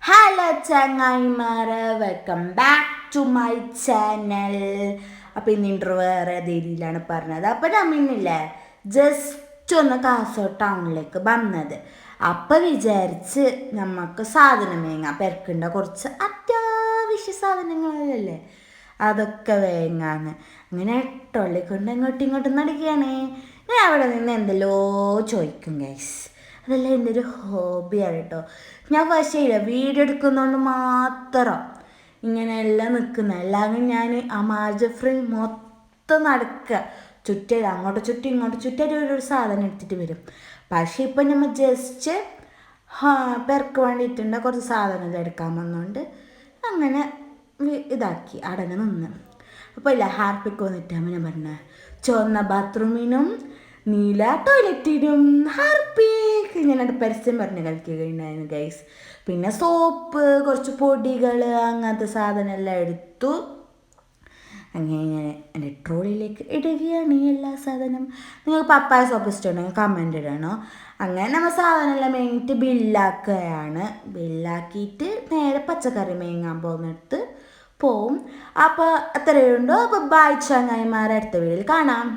Hello ചങ്ങായിമാരെ, welcome back to my channel. അപ്പോൾ ഇന്ന് ഇൻട്രോ വേറെ രീതിയിലാണ് പറഞ്ഞത്. അപ്പോൾ നമ്മിന്നില്ലേ ജസ്റ്റ് ഒന്ന് കാസർഗോഡ് ടൗണിലേക്ക് വന്നത്. അപ്പം വിചാരിച്ച് നമുക്ക് സാധനം വേങ്ങാം. പെരക്കേണ്ട കുറച്ച് അത്യാവശ്യ സാധനങ്ങളല്ലേ, അതൊക്കെ വേങ്ങാന്ന്. അങ്ങനെ ടൊള്ളിക്കൊണ്ട് ഇങ്ങോട്ടും നടക്കുകയാണ്. ഞാൻ അവിടെ നിന്ന് എന്തെല്ലോ ചോദിക്കും ഗൈസ്. അതെല്ലാം എൻ്റെ ഒരു ഹോബിയാണ് കേട്ടോ. ഞാൻ പക്ഷേ വീഡിയോ എടുക്കുന്നതുകൊണ്ട് മാത്രം ഇങ്ങനെയെല്ലാം നിൽക്കുന്നത്. അല്ലാതെ ഞാൻ അമാജഫ്രീ മൊത്തം നടക്കുക, ചുറ്റൽ അങ്ങോട്ട് ചുറ്റി ഇങ്ങോട്ട് ചുറ്റായിട്ട് ഒരു സാധനം എടുത്തിട്ട് വരും. പക്ഷേ ഇപ്പം നമ്മൾ ജസ്റ്റ് പെരക്ക് വേണ്ടിയിട്ടുണ്ട് കുറച്ച് സാധനം എടുക്കാൻ വന്നുകൊണ്ട് അങ്ങനെ ഇതാക്കി അടനെ നിന്ന്. അപ്പോൾ ഇല്ല ഹാർപ്പിക്ക് വന്നിട്ടാണ് ഞാൻ പറഞ്ഞത്, ചുവന്ന ബാത്റൂമിനും നീല ടോയ്ലറ്റിനും ഹാർപ്പിക്ക് ഇങ്ങനെ പരസ്യം പറഞ്ഞ് കളിക്കുകയുണ്ടായിരുന്നു ഗൈസ്. പിന്നെ സോപ്പ്, കുറച്ച് പൊടികൾ, അങ്ങനത്തെ സാധനം എല്ലാം എടുത്തു. അങ്ങനെ എൻ്റെ ട്രോളിയിലേക്ക് ഇടുകയാണ് എല്ലാ സാധനം. നിങ്ങൾക്ക് പപ്പായ സോപ്പ് ഇഷ്ടമുണ്ടെങ്കിൽ കമൻ്റ് ഇടണോ. അങ്ങനെ നമ്മൾ സാധനം എല്ലാം മേങ്ങിയിട്ട് ബില്ലാക്കുകയാണ്. ബില്ലാക്കിയിട്ട് നേരെ പച്ചക്കറി മേങ്ങാൻ പോകുന്നിടത്ത് പോവും. അപ്പോൾ അത്രയുണ്ടോ. അപ്പോൾ ബൈ ചങ്ങായിമാരെ, അടുത്ത വീഡിയോയിൽ കാണാം.